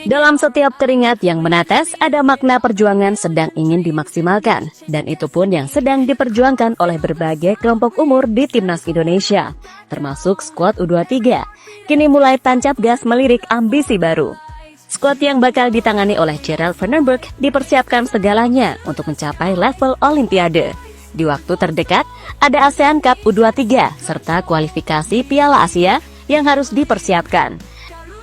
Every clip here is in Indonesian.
Dalam setiap keringat yang menetes, ada makna perjuangan sedang ingin dimaksimalkan. Dan itu pun yang sedang diperjuangkan oleh berbagai kelompok umur di Timnas Indonesia, termasuk skuad U23. Kini mulai tancap gas melirik ambisi baru. Skuad yang bakal ditangani oleh Gerald Van den Berg dipersiapkan segalanya untuk mencapai level Olimpiade. Di waktu terdekat, ada ASEAN Cup U23 serta kualifikasi Piala Asia yang harus dipersiapkan.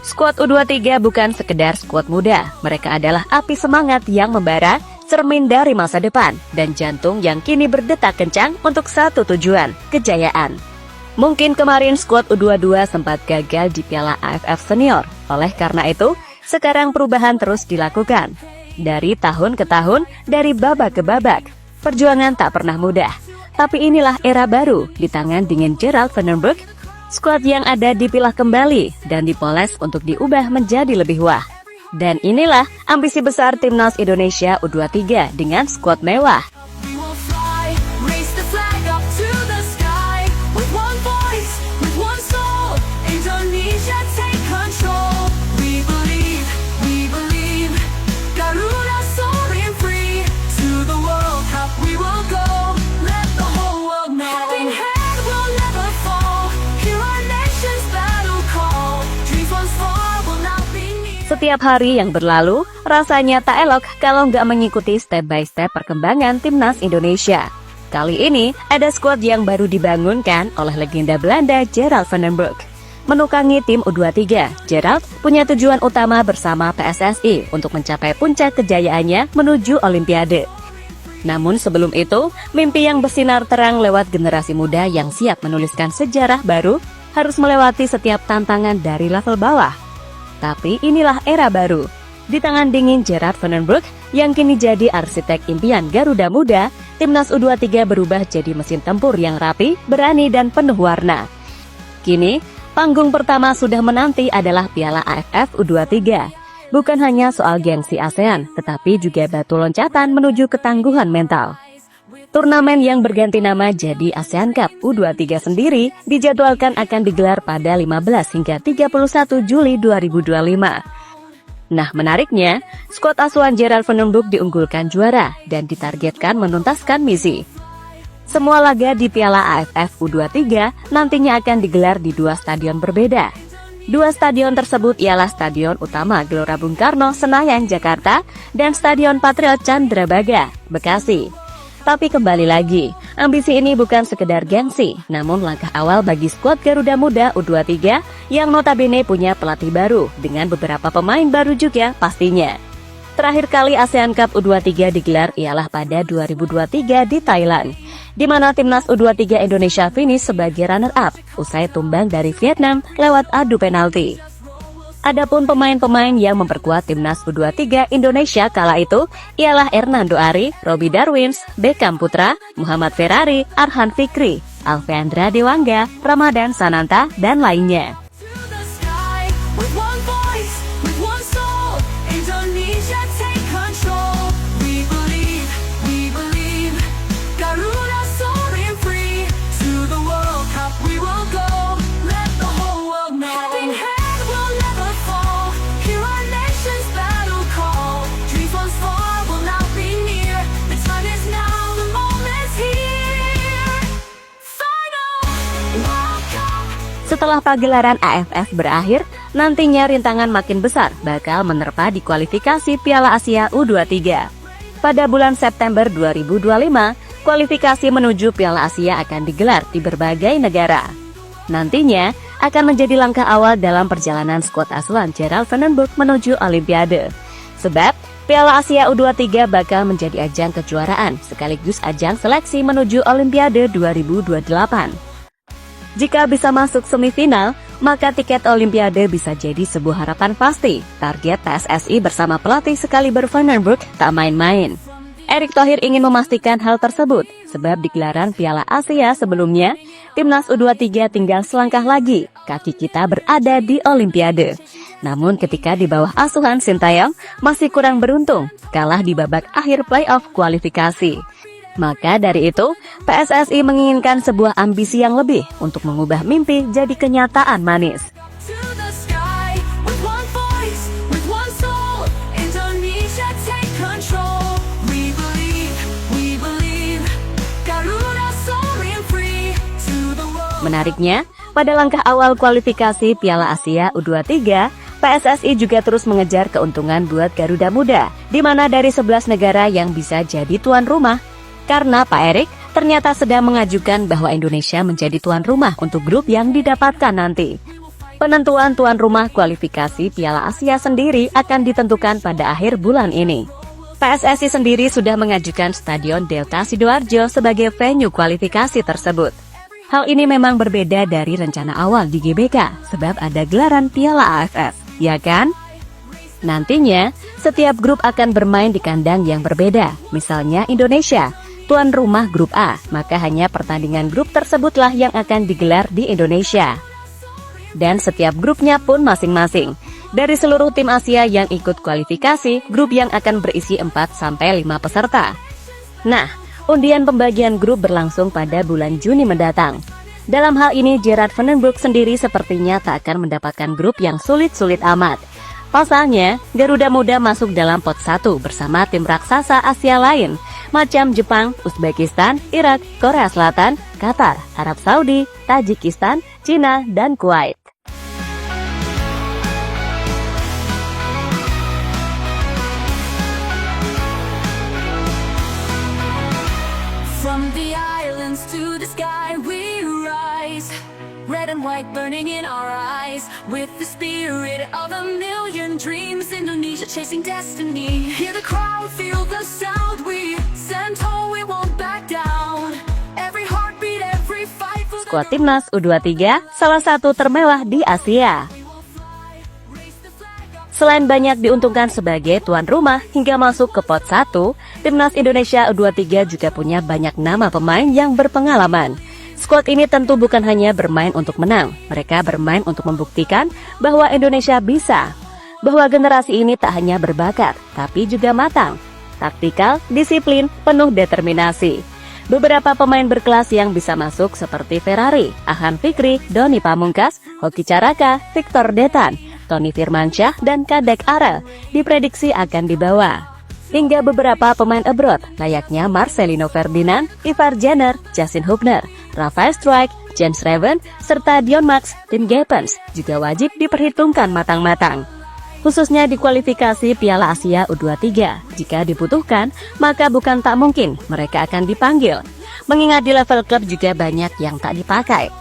Skuad U23 bukan sekedar skuad muda, mereka adalah api semangat yang membara, cermin dari masa depan, dan jantung yang kini berdetak kencang untuk satu tujuan, kejayaan. Mungkin kemarin skuad U22 sempat gagal di Piala AFF Senior, oleh karena itu, sekarang perubahan terus dilakukan. Dari tahun ke tahun, dari babak ke babak, perjuangan tak pernah mudah. Tapi inilah era baru di tangan dingin Gerald Van den Berg. Skuad yang ada dipilah kembali dan dipoles untuk diubah menjadi lebih wah. Dan inilah ambisi besar Timnas Indonesia U23 dengan skuad mewah. Setiap hari yang berlalu, rasanya tak elok kalau nggak mengikuti step by step perkembangan Timnas Indonesia. Kali ini, ada skuad yang baru dibangunkan oleh legenda Belanda Gerald Van den Berg. Menukangi tim U23, Gerald punya tujuan utama bersama PSSI untuk mencapai puncak kejayaannya menuju Olimpiade. Namun sebelum itu, mimpi yang bersinar terang lewat generasi muda yang siap menuliskan sejarah baru harus melewati setiap tantangan dari level bawah. Tapi inilah era baru. Di tangan dingin Gerald Van den Berg yang kini jadi arsitek impian Garuda Muda, Timnas U23 berubah jadi mesin tempur yang rapi, berani dan penuh warna. Kini, panggung pertama sudah menanti adalah Piala AFF U23. Bukan hanya soal gengsi ASEAN, tetapi juga batu loncatan menuju ketangguhan mental. Turnamen yang berganti nama jadi ASEAN Cup U23 sendiri dijadwalkan akan digelar pada 15 hingga 31 Juli 2025. Nah, menariknya, skuad asuhan Gerald Van den Berg diunggulkan juara dan ditargetkan menuntaskan misi. Semua laga di Piala AFF U23 nantinya akan digelar di dua stadion berbeda. Dua stadion tersebut ialah Stadion Utama Gelora Bung Karno, Senayan, Jakarta, dan Stadion Patriot Candrabaga, Bekasi. Tapi kembali lagi, ambisi ini bukan sekedar gengsi, namun langkah awal bagi skuad Garuda Muda U23 yang notabene punya pelatih baru dengan beberapa pemain baru juga pastinya. Terakhir kali ASEAN Cup U23 digelar ialah pada 2023 di Thailand, di mana Timnas U23 Indonesia finish sebagai runner-up usai tumbang dari Vietnam lewat adu penalti. Adapun pemain-pemain yang memperkuat Timnas U23 Indonesia kala itu ialah Hernando Ari, Robby Darwins, Beckham Putra, Muhammad Ferrari, Arhan Fikri, Alvendra Dewangga, Ramadan Sananta, dan lainnya. Setelah pagelaran AFF berakhir, nantinya rintangan makin besar bakal menerpa di kualifikasi Piala Asia U23. Pada bulan September 2025, kualifikasi menuju Piala Asia akan digelar di berbagai negara. Nantinya akan menjadi langkah awal dalam perjalanan skuad asuhan Gerald Van den Berg menuju Olimpiade. Sebab, Piala Asia U23 bakal menjadi ajang kejuaraan sekaligus ajang seleksi menuju Olimpiade 2028. Jika bisa masuk semifinal, maka tiket Olimpiade bisa jadi sebuah harapan pasti. Target PSSI bersama pelatih sekaliber Van den Berg tak main-main. Erick Thohir ingin memastikan hal tersebut, sebab di gelaran Piala Asia sebelumnya, Timnas U23 tinggal selangkah lagi, kaki kita berada di Olimpiade. Namun ketika di bawah asuhan Sintayong, masih kurang beruntung, kalah di babak akhir playoff kualifikasi. Maka dari itu, PSSI menginginkan sebuah ambisi yang lebih untuk mengubah mimpi jadi kenyataan manis. Menariknya, pada langkah awal kualifikasi Piala Asia U23, PSSI juga terus mengejar keuntungan buat Garuda Muda, di mana dari 11 negara yang bisa jadi tuan rumah. Karena Pak Erik ternyata sedang mengajukan bahwa Indonesia menjadi tuan rumah untuk grup yang didapatkan nanti. Penentuan tuan rumah kualifikasi Piala Asia sendiri akan ditentukan pada akhir bulan ini. PSSI sendiri sudah mengajukan Stadion Delta Sidoarjo sebagai venue kualifikasi tersebut. Hal ini memang berbeda dari rencana awal di GBK, sebab ada gelaran Piala AFF, ya kan? Nantinya, setiap grup akan bermain di kandang yang berbeda. Misalnya Indonesia, tuan rumah grup A, maka hanya pertandingan grup tersebutlah yang akan digelar di Indonesia. Dan setiap grupnya pun masing-masing. Dari seluruh tim Asia yang ikut kualifikasi, grup yang akan berisi 4-5 peserta. Nah, undian pembagian grup berlangsung pada bulan Juni mendatang. Dalam hal ini, Gerard Van den Broek sendiri sepertinya tak akan mendapatkan grup yang sulit-sulit amat. Pasalnya, Garuda Muda masuk dalam pot 1 bersama tim raksasa Asia lain, macam Jepang, Uzbekistan, Irak, Korea Selatan, Qatar, Arab Saudi, Tajikistan, Cina, dan Kuwait. From the islands to the sky we rise, red and white burning in our eyes, with the spirit of a million dreams. Indonesia chasing destiny. Hear the crowd, feel the sound. We stand tall, we won't back down. Every heartbeat, every fight. Skuad Timnas U23 salah satu termewah di Asia. Selain banyak diuntungkan sebagai tuan rumah hingga masuk ke pot 1, Timnas Indonesia U23 juga punya banyak nama pemain yang berpengalaman. Skuad ini tentu bukan hanya bermain untuk menang, mereka bermain untuk membuktikan bahwa Indonesia bisa. Bahwa generasi ini tak hanya berbakat, tapi juga matang, taktikal, disiplin, penuh determinasi. Beberapa pemain berkelas yang bisa masuk seperti Ferrari, Ahsan Fikri, Doni Pamungkas, Hoki Caraka, Victor Detan, Tony Firmansyah, dan Kadek Arel diprediksi akan dibawa. Hingga beberapa pemain abroad layaknya Marcelino Ferdinand, Ivar Jenner, Justin Hubner, Rafael Struijk, Jens Reven, serta Dion Max, Tim Geppens juga wajib diperhitungkan matang-matang. Khususnya di kualifikasi Piala Asia U23, jika dibutuhkan, maka bukan tak mungkin mereka akan dipanggil. Mengingat di level klub juga banyak yang tak dipakai.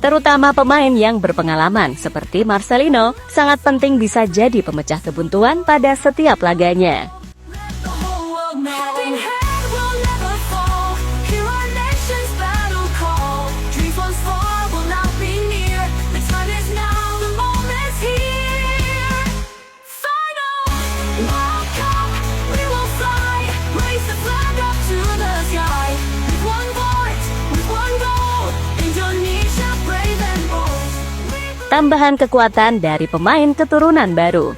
Terutama pemain yang berpengalaman seperti Marcelino sangat penting bisa jadi pemecah kebuntuan pada setiap laganya. Tambahan kekuatan dari pemain keturunan baru.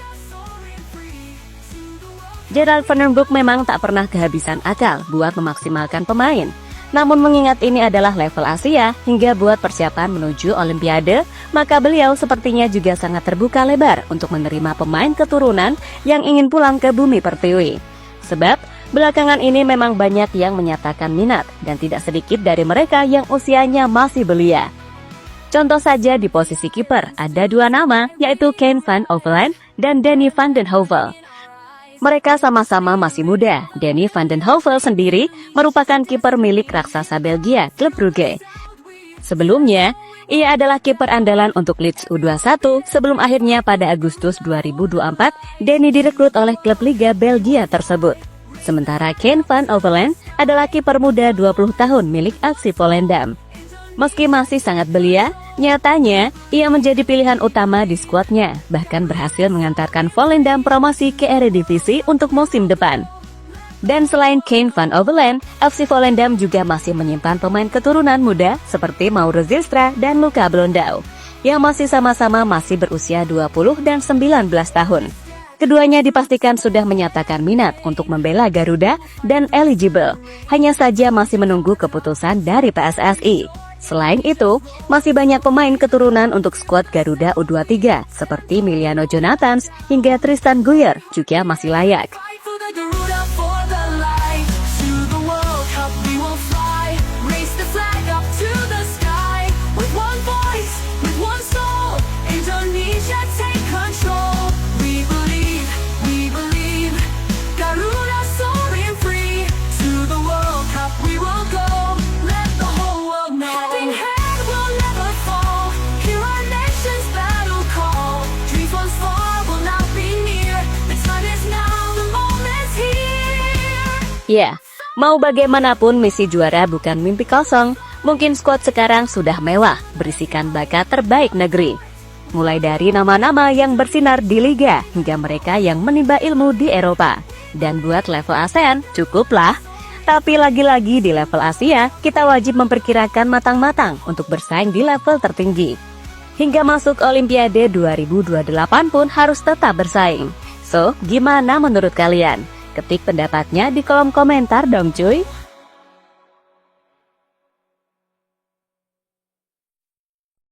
Gerard Van den Broek memang tak pernah kehabisan akal buat memaksimalkan pemain. Namun mengingat ini adalah level Asia hingga buat persiapan menuju Olimpiade, maka beliau sepertinya juga sangat terbuka lebar untuk menerima pemain keturunan yang ingin pulang ke bumi pertiwi. Sebab belakangan ini memang banyak yang menyatakan minat dan tidak sedikit dari mereka yang usianya masih belia. Contoh saja di posisi kiper ada dua nama, yaitu Ken van Overland dan Danny van den Heuvel. Mereka sama-sama masih muda. Danny van den Heuvel sendiri merupakan kiper milik raksasa Belgia, klub Brugge. Sebelumnya, ia adalah kiper andalan untuk Leeds U21 sebelum akhirnya pada Agustus 2024 Danny direkrut oleh klub Liga Belgia tersebut. Sementara Ken van Overland adalah kiper muda 20 tahun milik FC Volendam. Meski masih sangat belia, nyatanya ia menjadi pilihan utama di skuadnya, bahkan berhasil mengantarkan Volendam promosi ke Eredivisie untuk musim depan. Dan selain Ken van Overland, FC Volendam juga masih menyimpan pemain keturunan muda seperti Mauro Zilstra dan Luka Blondau, yang masih sama-sama masih berusia 20 dan 19 tahun. Keduanya dipastikan sudah menyatakan minat untuk membela Garuda dan eligible, hanya saja masih menunggu keputusan dari PSSI. Selain itu, masih banyak pemain keturunan untuk skuad Garuda U23 seperti Miliano Jonathans hingga Tristan Guyer juga masih layak. One Ya, mau bagaimanapun misi juara bukan mimpi kosong. Mungkin skuad sekarang sudah mewah, berisikan bakat terbaik negeri. Mulai dari nama-nama yang bersinar di Liga, hingga mereka yang menimba ilmu di Eropa. Dan buat level ASEAN, cukuplah. Tapi lagi-lagi di level Asia, kita wajib memperkirakan matang-matang untuk bersaing di level tertinggi. Hingga masuk Olimpiade 2028 pun harus tetap bersaing. So, gimana menurut kalian? Ketik pendapatnya di kolom komentar dong cuy.